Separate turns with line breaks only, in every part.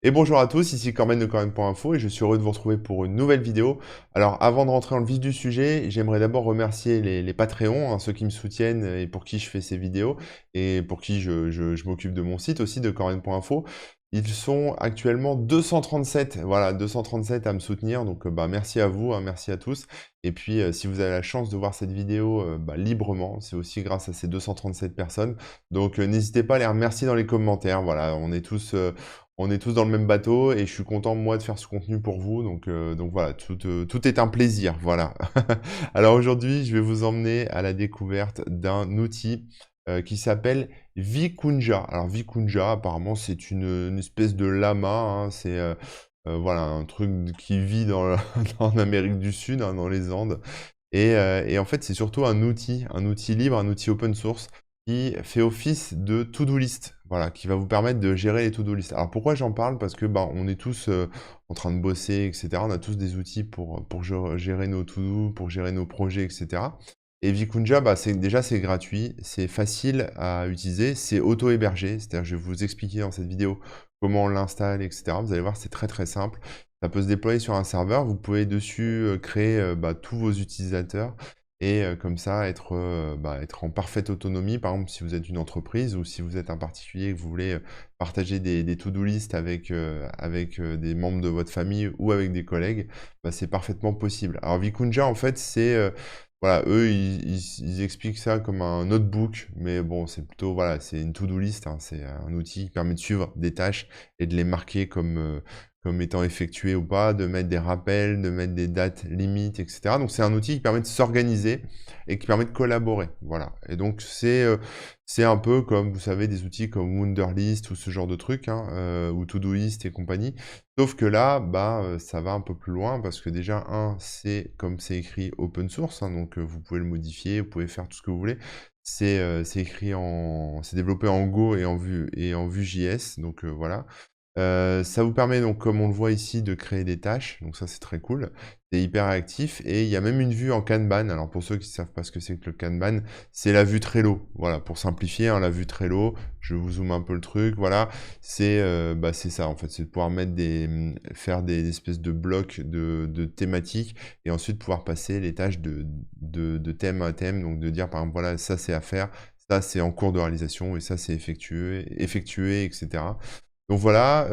Et bonjour à tous, ici Corben de Corben.info et je suis heureux de vous retrouver pour une nouvelle vidéo. Alors avant de rentrer dans le vif du sujet, j'aimerais d'abord remercier les Patreons, hein, ceux qui me soutiennent et pour qui je fais ces vidéos et pour qui je m'occupe de mon site aussi, de Corben.info. Ils sont actuellement 237, voilà, 237 à me soutenir, donc bah, merci à vous, hein, merci à tous. Et puis si vous avez la chance de voir cette vidéo bah, librement, c'est aussi grâce à ces 237 personnes. Donc n'hésitez pas à les remercier dans les commentaires, voilà, on est tous dans le même bateau et je suis content, moi, de faire ce contenu pour vous. Donc voilà, tout est un plaisir. Voilà. Alors aujourd'hui, je vais vous emmener à la découverte d'un outil qui s'appelle Vikunja. Alors Vikunja, apparemment, c'est une espèce de lama, hein. C'est voilà, un truc qui vit en Amérique du Sud, hein, dans les Andes. Et en fait, c'est surtout un outil libre, un outil open source qui fait office de to-do list, voilà, qui va vous permettre de gérer les to-do list. Alors pourquoi j'en parle? Parce que bah, on est tous en train de bosser, etc. On a tous des outils pour gérer nos to-do, pour gérer nos projets, etc. Et Vikunja, bah, déjà c'est gratuit, c'est facile à utiliser, c'est auto-hébergé, c'est-à-dire je vais vous expliquer dans cette vidéo comment on l'installe, etc. Vous allez voir, c'est très très simple. Ça peut se déployer sur un serveur. Vous pouvez dessus créer bah, tous vos utilisateurs et comme ça être en parfaite autonomie. Par exemple, si vous êtes une entreprise ou si vous êtes un particulier et que vous voulez partager des to-do list avec des membres de votre famille ou avec des collègues, bah, c'est parfaitement possible. Alors Vikunja, en fait, voilà, eux, ils expliquent ça comme un notebook, mais bon, c'est plutôt, voilà, c'est une to-do list, hein. C'est un outil qui permet de suivre des tâches et de les marquer comme étant effectué ou pas, de mettre des rappels, de mettre des dates limites, etc. Donc c'est un outil qui permet de s'organiser et qui permet de collaborer, voilà. Et donc c'est un peu comme, vous savez, des outils comme Wunderlist ou ce genre de trucs, hein, ou Todoist et compagnie. Sauf que là, bah, ça va un peu plus loin parce que déjà, c'est comme c'est écrit open source, hein, donc vous pouvez le modifier, vous pouvez faire tout ce que vous voulez. C'est développé en Go et en Vue.js, donc voilà. Ça vous permet donc, comme on le voit ici, de créer des tâches, donc ça c'est très cool. C'est hyper réactif et il y a même une vue en Kanban. Alors pour ceux qui ne savent pas ce que c'est que le Kanban, c'est la vue Trello. Voilà, pour simplifier, hein, la vue Trello, je vous zoome un peu le truc, voilà. C'est ça en fait, c'est de pouvoir faire des espèces de blocs de thématiques et ensuite pouvoir passer les tâches de thème à thème, donc de dire par exemple, voilà, ça c'est à faire, ça c'est en cours de réalisation et ça c'est effectué, etc. Donc voilà,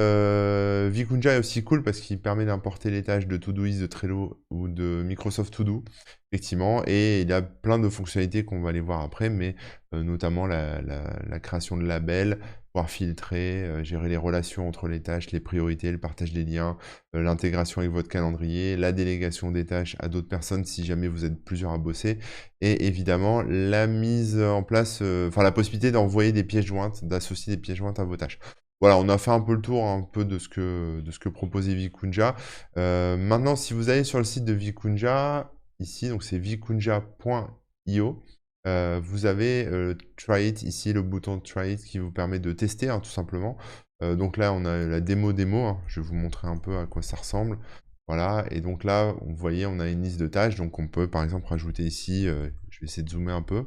Vikunja est aussi cool parce qu'il permet d'importer les tâches de Todoist, de Trello ou de Microsoft To Do, effectivement, et il a plein de fonctionnalités qu'on va aller voir après, mais notamment la création de labels, pouvoir filtrer, gérer les relations entre les tâches, les priorités, le partage des liens, l'intégration avec votre calendrier, la délégation des tâches à d'autres personnes si jamais vous êtes plusieurs à bosser, et évidemment la mise en place, enfin la possibilité d'envoyer des pièces jointes, d'associer des pièces jointes à vos tâches. Voilà, on a fait un peu le tour un peu de ce que proposait Vikunja. Maintenant, si vous allez sur le site de Vikunja, ici, donc c'est vikunja.io, vous avez Try It, ici le bouton Try It qui vous permet de tester, hein, tout simplement. Donc là, on a la démo, hein. Je vais vous montrer un peu à quoi ça ressemble. Voilà, et donc là, vous voyez, on a une liste de tâches, donc on peut par exemple rajouter ici, je vais essayer de zoomer un peu.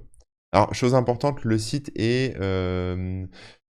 Alors, chose importante, le site est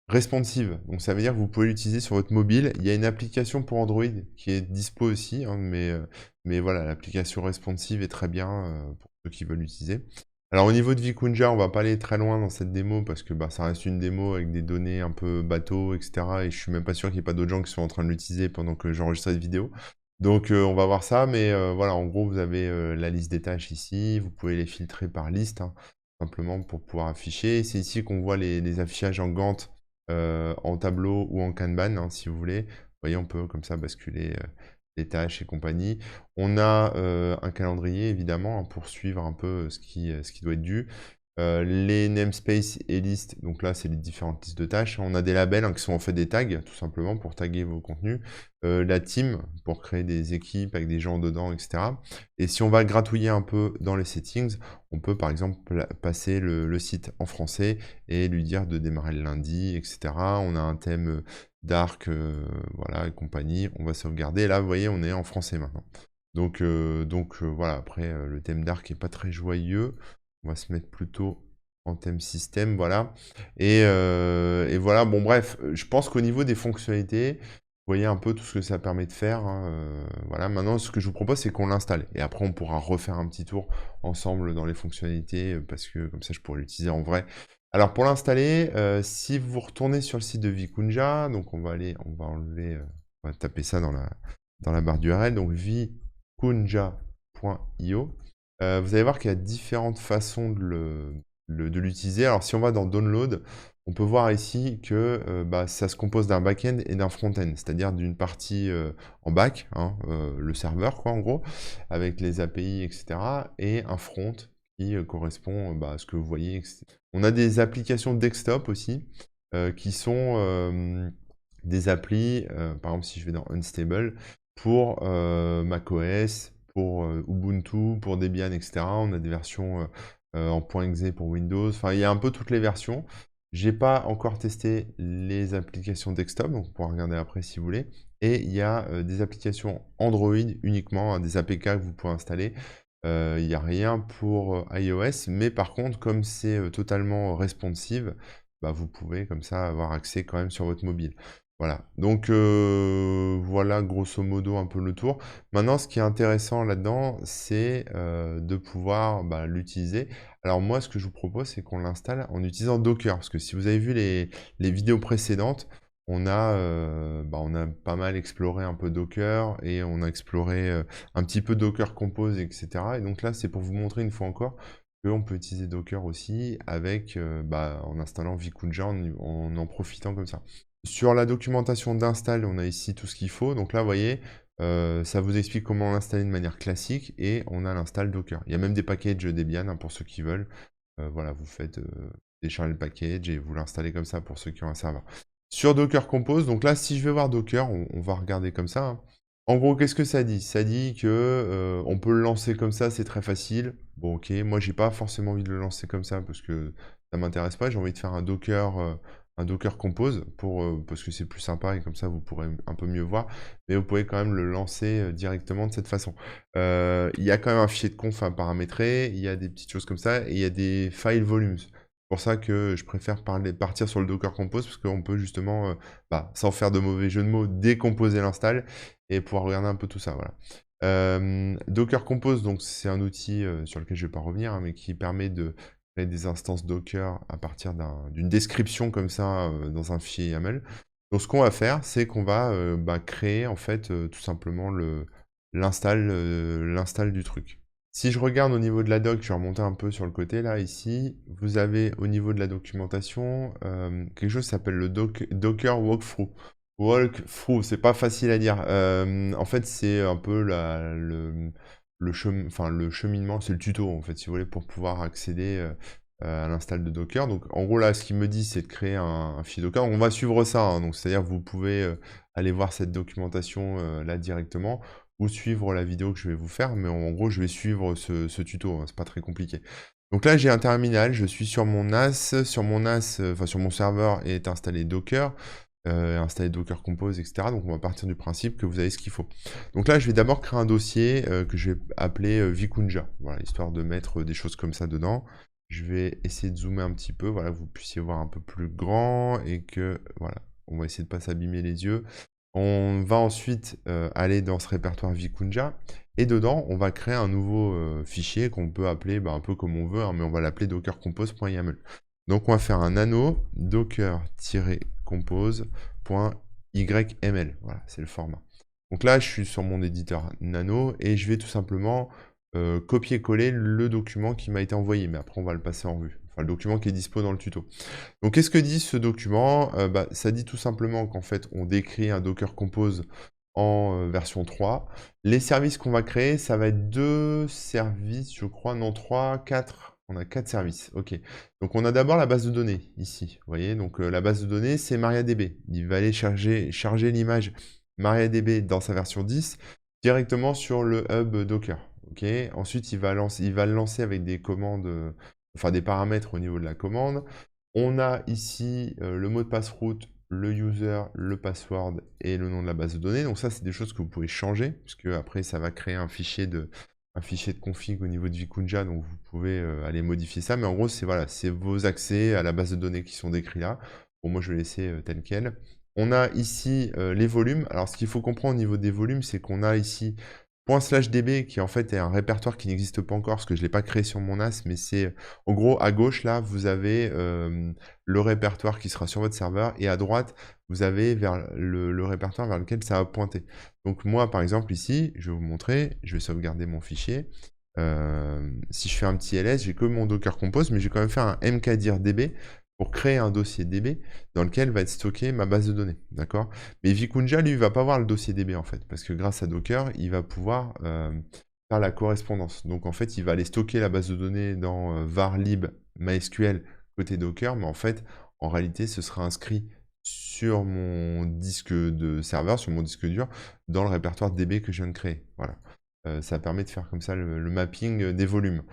responsive. Donc ça veut dire que vous pouvez l'utiliser sur votre mobile. Il y a une application pour Android qui est dispo aussi, hein, mais voilà, l'application responsive est très bien pour ceux qui veulent l'utiliser. Alors au niveau de Vikunja, on va pas aller très loin dans cette démo parce que bah, ça reste une démo avec des données un peu bateau, etc. Et je suis même pas sûr qu'il n'y ait pas d'autres gens qui sont en train de l'utiliser pendant que j'enregistre cette vidéo. Donc on va voir ça, mais voilà, en gros vous avez la liste des tâches ici, vous pouvez les filtrer par liste, hein, simplement pour pouvoir afficher. C'est ici qu'on voit les affichages en Gantt, en tableau ou en Kanban, hein, si vous voulez. Vous voyez, on peut comme ça basculer les tâches et compagnie. On a un calendrier, évidemment, hein, pour suivre un peu ce qui doit être dû. Les namespaces et listes, donc là, c'est les différentes listes de tâches. On a des labels, hein, qui sont en fait des tags, tout simplement, pour taguer vos contenus. La team, pour créer des équipes avec des gens dedans, etc. Et si on va gratouiller un peu dans les settings, on peut par exemple passer le site en français et lui dire de démarrer le lundi, etc. On a un thème dark, voilà, et compagnie. On va sauvegarder. Là, vous voyez, on est en français maintenant. Donc voilà, après, le thème dark n'est pas très joyeux. On va se mettre plutôt en thème système, voilà. Et voilà, bon bref, je pense qu'au niveau des fonctionnalités, voyez un peu tout ce que ça permet de faire, hein, voilà. Maintenant, ce que je vous propose, c'est qu'on l'installe et après on pourra refaire un petit tour ensemble dans les fonctionnalités, parce que comme ça, je pourrais l'utiliser en vrai. Alors pour l'installer, si vous retournez sur le site de Vikunja, donc on va enlever, on va taper ça dans la barre d'URL, donc vikunja.io. Vous allez voir qu'il y a différentes façons de l'utiliser. Alors si on va dans Download, on peut voir ici que bah, ça se compose d'un back-end et d'un front-end, c'est-à-dire d'une partie en back, hein, le serveur quoi en gros, avec les API, etc. et un front qui correspond bah, à ce que vous voyez, etc. On a des applications desktop aussi, qui sont des applis, par exemple si je vais dans Unstable, pour macOS, pour Ubuntu, pour Debian, etc. On a des versions en .exe pour Windows, enfin il y a un peu toutes les versions. J'ai pas encore testé les applications desktop, donc on pourra regarder après si vous voulez. Et il y a des applications Android uniquement, hein, des APK que vous pouvez installer. Il n'y a rien pour iOS, mais par contre, comme c'est totalement responsive, bah, vous pouvez comme ça avoir accès quand même sur votre mobile. Voilà, donc voilà grosso modo un peu le tour. Maintenant, ce qui est intéressant là-dedans, c'est de pouvoir bah, l'utiliser. Alors moi, ce que je vous propose, c'est qu'on l'installe en utilisant Docker, parce que si vous avez vu les vidéos précédentes, bah, on a pas mal exploré un peu Docker, et on a exploré un petit peu Docker Compose, etc. Et donc là, c'est pour vous montrer une fois encore qu'on peut utiliser Docker aussi avec, bah, en installant Vikunja, en profitant comme ça. Sur la documentation d'install, on a ici tout ce qu'il faut. Donc là, vous voyez, ça vous explique comment l'installer de manière classique et on a l'install Docker. Il y a même des packages Debian hein, pour ceux qui veulent. Voilà, vous faites télécharger le package et vous l'installez comme ça pour ceux qui ont un serveur. Sur Docker Compose, donc là, si je vais voir Docker, on va regarder comme ça, hein. En gros, qu'est-ce que ça dit? Ça dit que on peut le lancer comme ça, c'est très facile. Bon, ok, moi, j'ai pas forcément envie de le lancer comme ça parce que ça m'intéresse pas. J'ai envie de faire un Docker Compose parce que c'est plus sympa et comme ça, vous pourrez un peu mieux voir. Mais vous pouvez quand même le lancer directement de cette façon. Il y a quand même un fichier de conf à paramétrer, il y a des petites choses comme ça et il y a des file volumes. C'est pour ça que je préfère partir sur le Docker Compose parce qu'on peut justement, bah, sans faire de mauvais jeu de mots, décomposer l'install et pouvoir regarder un peu tout ça. Voilà. Docker Compose, donc c'est un outil sur lequel je ne vais pas revenir, hein, mais qui permet de créer des instances Docker à partir d'une description comme ça dans un fichier YAML. Donc ce qu'on va faire, c'est qu'on va bah, créer en fait tout simplement l'install du truc. Si je regarde au niveau de la doc, je vais remonter un peu sur le côté là, ici, vous avez au niveau de la documentation quelque chose qui s'appelle le Docker Walkthrough. Walkthrough, c'est pas facile à dire. En fait, c'est un peu le cheminement, c'est le tuto en fait, si vous voulez, pour pouvoir accéder à l'install de Docker. Donc en gros là, ce qu'il me dit, c'est de créer un fichier Docker. On va suivre ça, hein. Donc c'est-à-dire que vous pouvez aller voir cette documentation là directement ou suivre la vidéo que je vais vous faire, mais en gros, je vais suivre ce tuto, hein, c'est pas très compliqué. Donc là, j'ai un terminal, je suis sur mon NAS, sur mon serveur est installé Docker, installer Docker Compose, etc. Donc on va partir du principe que vous avez ce qu'il faut. Donc là, je vais d'abord créer un dossier que je vais appeler Vikunja, voilà, histoire de mettre des choses comme ça dedans. Je vais essayer de zoomer un petit peu, voilà, que vous puissiez voir un peu plus grand et que, voilà, on va essayer de ne pas s'abîmer les yeux. On va ensuite aller dans ce répertoire Vikunja et dedans, on va créer un nouveau fichier qu'on peut appeler un peu comme on veut, hein, mais on va l'appeler dockercompose.yaml. Donc on va faire un nano docker-compose.yml. Voilà, c'est le format. Donc là, je suis sur mon éditeur nano et je vais tout simplement copier-coller le document qui m'a été envoyé. Mais après, on va le passer en revue. Enfin, le document qui est dispo dans le tuto. Donc, qu'est-ce que dit ce document? Bah, ça dit tout simplement qu'en fait, on décrit un Docker Compose en version 3. Les services qu'on va créer, ça va être 2 services, je crois, non 3, 4. On a 4 services, ok. Donc on a d'abord la base de données, ici, vous voyez. Donc la base de données, c'est MariaDB. Il va aller charger l'image MariaDB dans sa version 10 directement sur le hub Docker, ok. Ensuite, il va le lancer avec des commandes, enfin des paramètres au niveau de la commande. On a ici le mot de passe route, le user, le password et le nom de la base de données. Donc ça, c'est des choses que vous pouvez changer, puisque après, ça va créer un fichier de config au niveau de Vikunja, donc vous pouvez aller modifier ça. Mais en gros, c'est voilà, c'est vos accès à la base de données qui sont décrits là. Bon, moi, je vais laisser tel quel. On a ici les volumes. Alors, ce qu'il faut comprendre au niveau des volumes, c'est qu'on a ici ./db qui en fait est un répertoire qui n'existe pas encore parce que je ne l'ai pas créé sur mon NAS, mais c'est en gros à gauche là, vous avez le répertoire qui sera sur votre serveur et à droite, vous avez vers le répertoire vers lequel ça va pointer. Donc moi, par exemple, ici, je vais vous montrer, je vais sauvegarder mon fichier. Si je fais un petit ls, j'ai que mon Docker Compose, mais j'ai quand même fait un mkdir db pour créer un dossier DB dans lequel va être stocké ma base de données, d'accord? Mais Vikunja, lui, il va pas voir le dossier DB, en fait, parce que grâce à Docker, il va pouvoir faire la correspondance. Donc, en fait, il va aller stocker la base de données dans var lib MySQL côté Docker, mais en fait, en réalité, ce sera inscrit sur mon disque de serveur, sur mon disque dur, dans le répertoire DB que je viens de créer. Voilà. Ça permet de faire comme ça le mapping des volumes.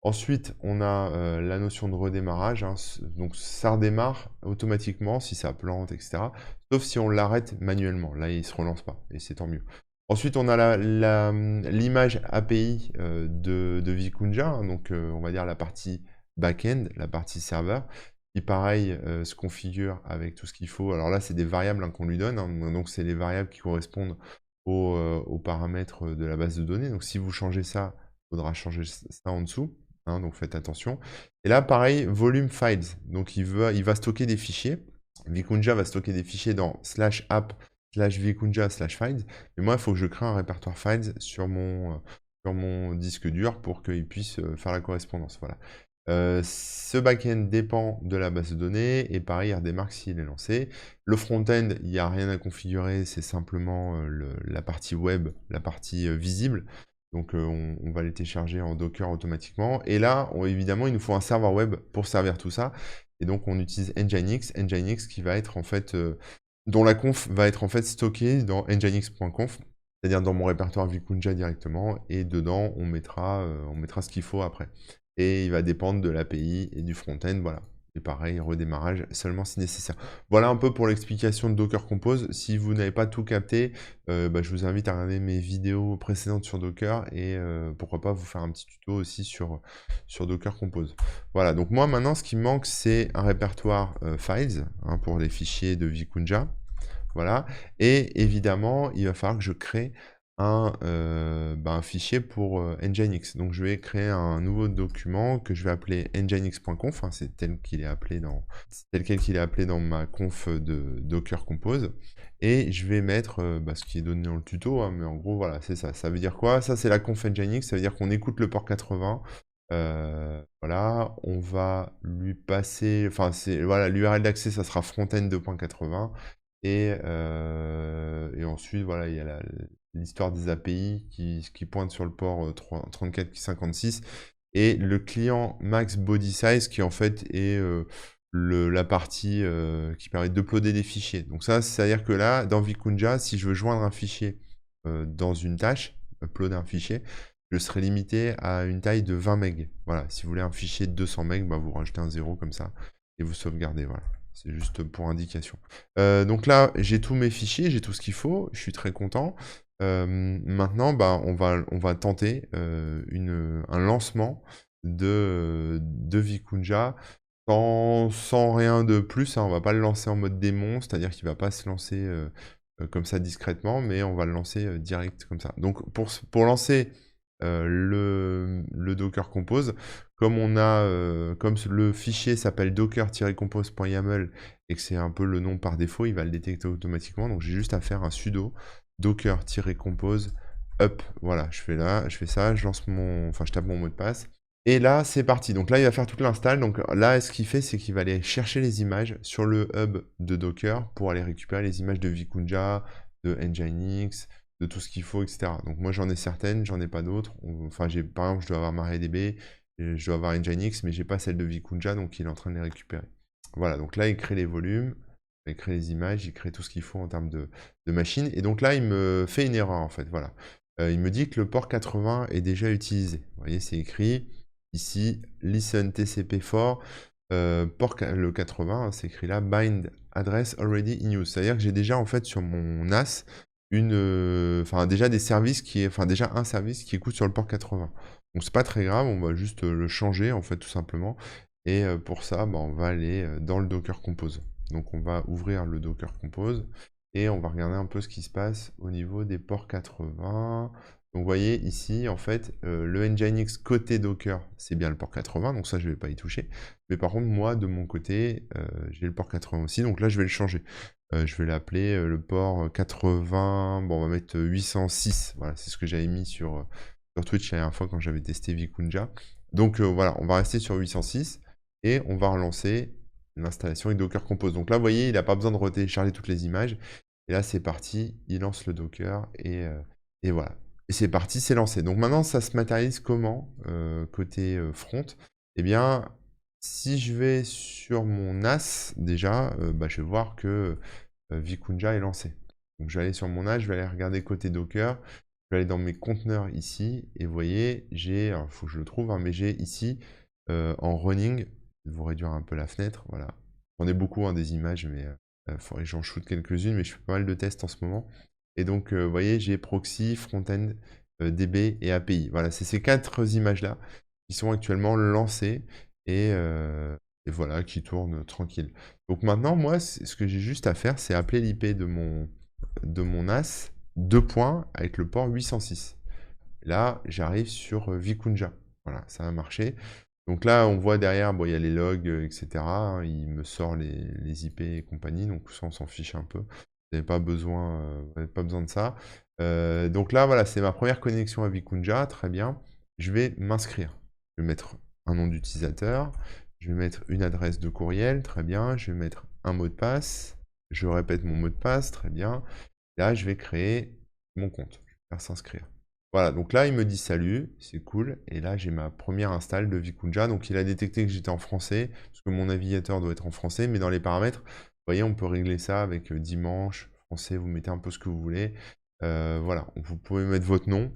Ensuite, on a la notion de redémarrage, hein, donc ça redémarre automatiquement si ça plante, etc. Sauf si on l'arrête manuellement. Là, il ne se relance pas, et c'est tant mieux. Ensuite, on a l'image API de Vikunja, hein, donc on va dire la partie back-end, la partie serveur, qui pareil se configure avec tout ce qu'il faut. Alors là, c'est des variables hein, qu'on lui donne, hein, donc c'est les variables qui correspondent aux paramètres de la base de données. Donc si vous changez ça, il faudra changer ça en dessous. Hein, donc faites attention. Et là, pareil, volume files. Donc il va stocker des fichiers. Vikunja va stocker des fichiers dans /app/vikunja/files. Mais moi, il faut que je crée un répertoire files sur mon disque dur pour qu'il puisse faire la correspondance. Voilà. Ce backend dépend de la base de données et pareil, il redémarre s'il est lancé. Le front-end, il n'y a rien à configurer, c'est simplement la partie web, la partie visible. Donc on va les télécharger en Docker automatiquement. Et là, évidemment, il nous faut un serveur web pour servir tout ça. Et donc on utilise Nginx qui va être en fait, dont la conf va être en fait stockée dans nginx.conf, c'est-à-dire dans mon répertoire Vikunja directement. Et dedans, on mettra ce qu'il faut après. Et il va dépendre de l'API et du front-end, voilà. Et pareil, redémarrage seulement si nécessaire. Voilà un peu pour l'explication de Docker Compose. Si vous n'avez pas tout capté, je vous invite à regarder mes vidéos précédentes sur Docker et pourquoi pas vous faire un petit tuto aussi sur Docker Compose. Voilà, donc moi maintenant ce qui me manque c'est un répertoire files hein, pour les fichiers de Vikunja. Voilà, et évidemment il va falloir que je crée un fichier pour Nginx. Donc je vais créer un nouveau document que je vais appeler nginx.conf, hein, c'est tel qu'il est appelé dans ma conf de Docker Compose. Et je vais mettre ce qui est donné dans le tuto, hein, mais en gros voilà, c'est ça. Ça veut dire quoi? Ça c'est la conf Nginx, ça veut dire qu'on écoute le port 80. Voilà, on va lui passer, enfin voilà, l'URL d'accès ça sera frontend 2.80 et ensuite voilà, il y a l'histoire des API qui pointe sur le port 3456 et le client max body size qui en fait est la partie qui permet d'uploader des fichiers. Donc ça, c'est-à-dire que là, dans Vikunja, si je veux joindre un fichier dans une tâche, uploader un fichier, je serai limité à une taille de 20 MB. Voilà, si vous voulez un fichier de 200 MB, vous rajoutez un 0 comme ça et vous sauvegardez, voilà. C'est juste pour indication. Donc là, j'ai tous mes fichiers, j'ai tout ce qu'il faut, je suis très content. Maintenant, on va tenter un lancement de Vikunja sans rien de plus. Hein, on va pas le lancer en mode démon, c'est-à-dire qu'il va pas se lancer comme ça discrètement, mais on va le lancer direct comme ça. Donc pour lancer le Docker Compose, comme le fichier s'appelle docker-compose.yaml et que c'est un peu le nom par défaut, il va le détecter automatiquement. Donc j'ai juste à faire un sudo docker-compose up. Voilà, je fais ça, je tape mon mot de passe. Et là, c'est parti. Donc là, il va faire toute l'install. Donc là, ce qu'il fait, c'est qu'il va aller chercher les images sur le hub de Docker pour aller récupérer les images de Vikunja, de Nginx, de tout ce qu'il faut, etc. Donc moi, j'en ai certaines, j'en ai pas d'autres. Enfin, par exemple, je dois avoir MariaDB, je dois avoir Nginx, mais j'ai pas celle de Vikunja, donc il est en train de les récupérer. Voilà, donc là, il crée les volumes, il crée les images, il crée tout ce qu'il faut en termes de machine. Et donc là, il me fait une erreur, en fait, voilà. Il me dit que le port 80 est déjà utilisé. Vous voyez, c'est écrit ici, listen TCP4, le 80, c'est écrit là, bind address already in use. C'est-à-dire que j'ai déjà, en fait, sur mon NAS, déjà des services déjà un service qui écoute sur le port 80. Donc c'est pas très grave, on va juste le changer en fait tout simplement. Et pour ça, on va aller dans le Docker Compose. Donc on va ouvrir le Docker Compose et on va regarder un peu ce qui se passe au niveau des ports 80. Donc vous voyez ici, en fait, le Nginx côté Docker, c'est bien le port 80, donc ça je ne vais pas y toucher. Mais par contre, moi, de mon côté, j'ai le port 80 aussi, donc là je vais le changer. Je vais l'appeler le port 80, bon on va mettre 806, voilà, c'est ce que j'avais mis sur Twitch la dernière fois quand j'avais testé Vikunja. Donc voilà, on va rester sur 806 et on va relancer l'installation avec Docker Compose. Donc là, vous voyez, il n'a pas besoin de retélécharger toutes les images. Et là, c'est parti, il lance le Docker et voilà. Et c'est parti, c'est lancé. Donc maintenant, ça se matérialise comment côté front? Eh bien, si je vais sur mon NAS, déjà, bah, je vais voir que Vikunja est lancé. Donc je vais aller sur mon NAS, je vais aller regarder côté Docker. Je vais aller dans mes conteneurs ici. Et vous voyez, j'ai, il faut que je le trouve, hein, mais j'ai ici en running, je vais vous réduire un peu la fenêtre, voilà. J'en ai beaucoup hein, des images, mais il faudrait que j'en shoot quelques-unes, mais je fais pas mal de tests en ce moment. Et donc, vous voyez, j'ai proxy, front-end, DB et API. Voilà, c'est ces 4 images-là qui sont actuellement lancées et voilà, qui tournent tranquille. Donc maintenant, moi, ce que j'ai juste à faire, c'est appeler l'IP de mon NAS, 2 points, avec le port 806. Là, j'arrive sur Vikunja. Voilà, ça a marché. Donc là, on voit derrière, bon, il y a les logs, etc. hein, il me sort les IP et compagnie, donc ça, on s'en fiche un peu. Vous n'avez pas besoin de ça. Donc là, voilà, c'est ma première connexion à Vikunja, très bien. Je vais m'inscrire. Je vais mettre un nom d'utilisateur, je vais mettre une adresse de courriel, très bien. Je vais mettre un mot de passe. Je répète mon mot de passe, très bien. Là, je vais créer mon compte. Je vais faire s'inscrire. Voilà, donc là, il me dit salut, c'est cool. Et là, j'ai ma première install de Vikunja. Donc, il a détecté que j'étais en français, parce que mon navigateur doit être en français. Mais dans les paramètres, vous voyez, on peut régler ça avec dimanche, français, vous mettez un peu ce que vous voulez. Voilà, vous pouvez mettre votre nom.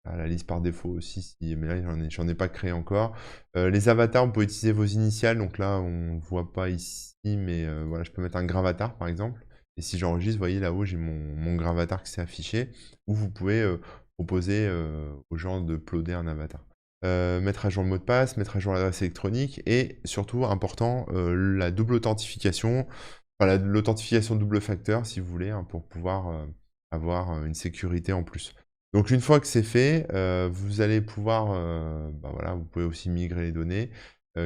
À la liste par défaut aussi, mais là, j'en ai pas créé encore. Les avatars, on peut utiliser vos initiales. Donc là, on ne voit pas ici, mais voilà, je peux mettre un gravatar, par exemple. Et si j'enregistre, vous voyez là-haut, j'ai mon gravatar qui s'est affiché. Ou vous pouvez proposer aux gens de uploader un avatar. Mettre à jour le mot de passe, mettre à jour l'adresse électronique et surtout, important, la double authentification, enfin, l'authentification double facteur si vous voulez, hein, pour pouvoir avoir une sécurité en plus. Donc une fois que c'est fait, vous allez pouvoir, bah voilà, vous pouvez aussi migrer les données,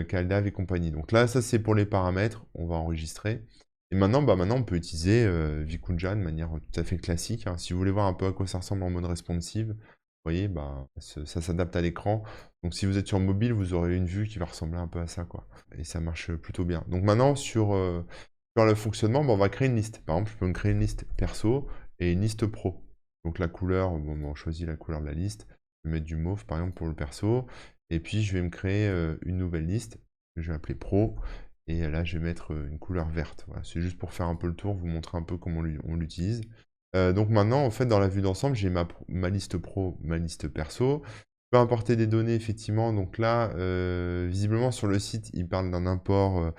CalDAV et compagnie. Donc là, ça c'est pour les paramètres, on va enregistrer. Et maintenant, maintenant on peut utiliser Vikunja de manière tout à fait classique. Hein. Si vous voulez voir un peu à quoi ça ressemble en mode responsive, vous voyez, bah, ça s'adapte à l'écran. Donc si vous êtes sur mobile, vous aurez une vue qui va ressembler un peu à ça, quoi. Et ça marche plutôt bien. Donc maintenant, sur le fonctionnement, bah, on va créer une liste. Par exemple, je peux me créer une liste perso et une liste pro. Donc la couleur, bon, on choisit la couleur de la liste. Je vais mettre du mauve, par exemple, pour le perso. Et puis, je vais me créer une nouvelle liste que je vais appeler pro. Et là, je vais mettre une couleur verte. Voilà, c'est juste pour faire un peu le tour, vous montrer un peu comment on l'utilise. Donc maintenant, en fait, dans la vue d'ensemble, j'ai ma liste pro, ma liste perso. Je peux importer des données, effectivement. Donc là, visiblement, sur le site, il parle d'un import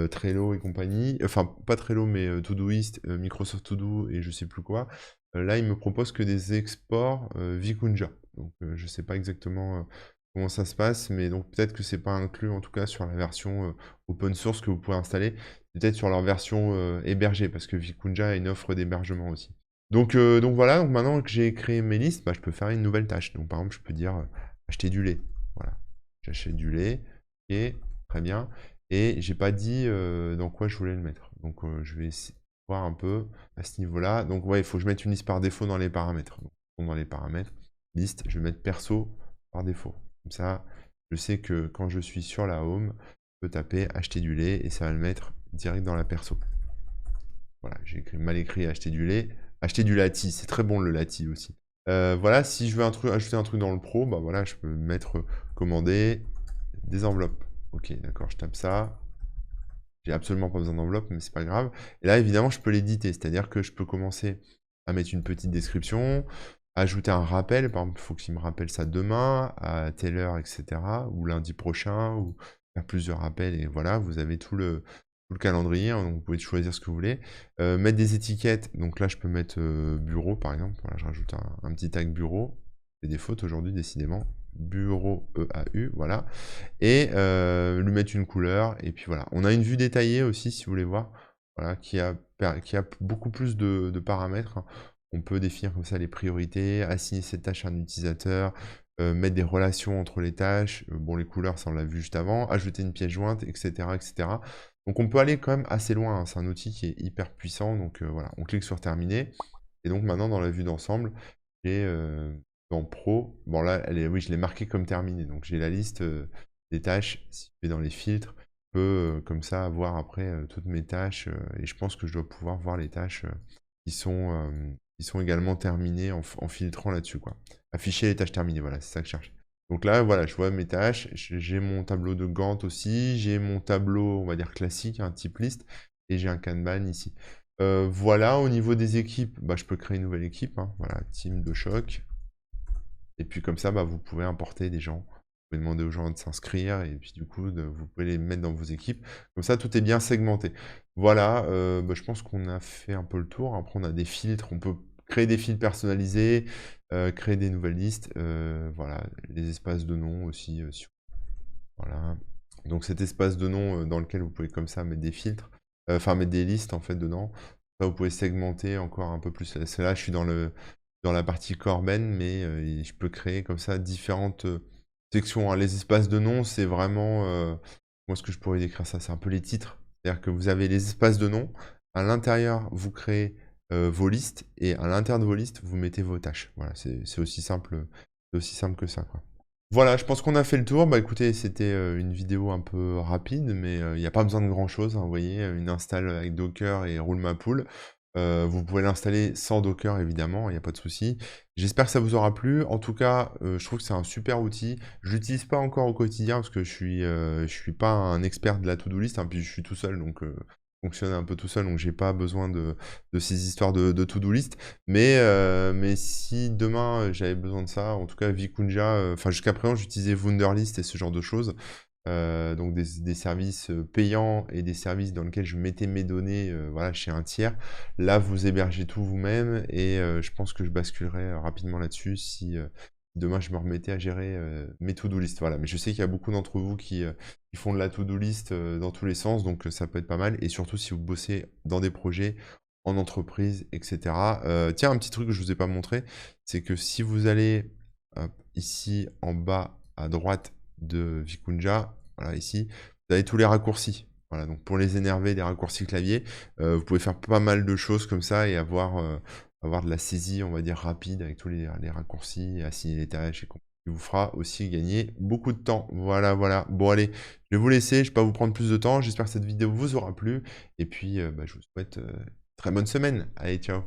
Trello et compagnie. Enfin, pas Trello, mais Todoist, Microsoft To-Do et je sais plus quoi. Là, il me propose que des exports Vikunja. Donc, je ne sais pas exactement comment ça se passe, mais donc peut-être que c'est pas inclus, en tout cas, sur la version open source que vous pouvez installer. Peut-être sur leur version hébergée, parce que Vikunja a une offre d'hébergement aussi. Donc voilà, donc maintenant que j'ai créé mes listes, bah, je peux faire une nouvelle tâche. Donc par exemple, je peux dire acheter du lait. Voilà, j'achète du lait. Ok, très bien. Et j'ai pas dit dans quoi je voulais le mettre. Donc je vais voir un peu à ce niveau-là. Donc ouais, il faut que je mette une liste par défaut dans les paramètres. Donc, dans les paramètres, liste, je vais mettre perso par défaut. Comme ça, je sais que quand je suis sur la home, je peux taper acheter du lait et ça va le mettre direct dans la perso. Voilà, j'ai mal écrit acheter du lait. Acheter du lati, c'est très bon le lati aussi. Voilà, si je veux ajouter un truc dans le pro, bah voilà, je peux mettre commander des enveloppes. Ok, d'accord, je tape ça. J'ai absolument pas besoin d'enveloppe, mais c'est pas grave. Et là, évidemment, je peux l'éditer, c'est-à-dire que je peux commencer à mettre une petite description, ajouter un rappel, par exemple, il faut qu'il me rappelle ça demain, à telle heure, etc., ou lundi prochain, ou faire plusieurs rappels, et voilà, vous avez tout le calendrier, hein, donc vous pouvez choisir ce que vous voulez. Mettre des étiquettes, donc là, je peux mettre bureau, par exemple, voilà, je rajoute un petit tag bureau, c'est des fautes aujourd'hui, décidément, bureau EAU, voilà, et lui mettre une couleur, et puis voilà. On a une vue détaillée aussi, si vous voulez voir. voilà, qui a beaucoup plus de paramètres, hein. On peut définir comme ça les priorités, assigner cette tâche à un utilisateur, mettre des relations entre les tâches, bon les couleurs ça on l'a vu juste avant, ajouter une pièce jointe et cetera et cetera. Donc on peut aller quand même assez loin, hein. C'est un outil qui est hyper puissant donc voilà, on clique sur terminer et donc maintenant dans la vue d'ensemble, j'ai, dans pro, bon là elle est oui je l'ai marquée comme terminée donc j'ai la liste, des tâches. Si je vais dans les filtres, je peux, comme ça avoir après, toutes mes tâches, et je pense que je dois pouvoir voir les tâches, qui sont également terminées en filtrant là-dessus, quoi. Afficher les tâches terminées, voilà, c'est ça que je cherchais. Donc là, voilà, je vois mes tâches, j'ai mon tableau de Gantt aussi, j'ai mon tableau, on va dire classique, un type liste, et j'ai un Kanban ici. Voilà, au niveau des équipes, bah, je peux créer une nouvelle équipe, hein, voilà, team de choc. Et puis comme ça, bah, vous pouvez importer des gens. Vous pouvez demander aux gens de s'inscrire et puis du coup, vous pouvez les mettre dans vos équipes. Comme ça, tout est bien segmenté. Voilà, bah, je pense qu'on a fait un peu le tour. Après, on a des filtres, on peut créer des fils personnalisés, créer des nouvelles listes, voilà, les espaces de nom aussi, voilà. Donc cet espace de nom, dans lequel vous pouvez comme ça mettre des filtres, enfin mettre des listes en fait dedans. Ça, vous pouvez segmenter encore un peu plus. C'est là, je suis dans la partie Corben, mais je peux créer comme ça différentes sections, hein. Les espaces de nom, c'est vraiment, comment est-ce que je pourrais décrire ça? C'est un peu les titres. C'est-à-dire que vous avez les espaces de nom. À l'intérieur, vous créez vos listes et à l'intérieur de vos listes, vous mettez vos tâches. Voilà, c'est aussi simple que ça, quoi. Voilà, je pense qu'on a fait le tour. Bah écoutez, c'était une vidéo un peu rapide, mais il n'y a pas besoin de grand-chose, hein, vous voyez, une install avec Docker et roule ma poule. Vous pouvez l'installer sans Docker évidemment, il n'y a pas de souci. J'espère que ça vous aura plu. En tout cas, je trouve que c'est un super outil. Je l'utilise pas encore au quotidien parce que je suis pas un expert de la to-do list, hein, puis je suis tout seul, donc fonctionne un peu tout seul, donc j'ai pas besoin de ces histoires de to-do list. Mais si demain j'avais besoin de ça, en tout cas Vikunja, enfin jusqu'à présent j'utilisais Wunderlist et ce genre de choses, donc des services payants et des services dans lesquels je mettais mes données, voilà, chez un tiers. Là, vous hébergez tout vous-même et je pense que je basculerai rapidement là-dessus si demain je me remettais à gérer mes to-do list. Voilà, mais je sais qu'il y a beaucoup d'entre vous qui font de la to-do list dans tous les sens, donc ça peut être pas mal. Et surtout si vous bossez dans des projets en entreprise, etc. Tiens, un petit truc que je vous ai pas montré, c'est que si vous allez hop, ici en bas à droite de Vikunja, voilà ici, vous avez tous les raccourcis. Voilà, donc pour les énerver, des raccourcis clavier, vous pouvez faire pas mal de choses comme ça et avoir de la saisie, on va dire, rapide avec tous les raccourcis, et assigner les tâches et qui vous fera aussi gagner beaucoup de temps. Voilà, voilà. Bon, allez, je vais vous laisser, je ne vais pas vous prendre plus de temps. J'espère que cette vidéo vous aura plu. Et puis, bah, je vous souhaite très bonne semaine. Allez, ciao.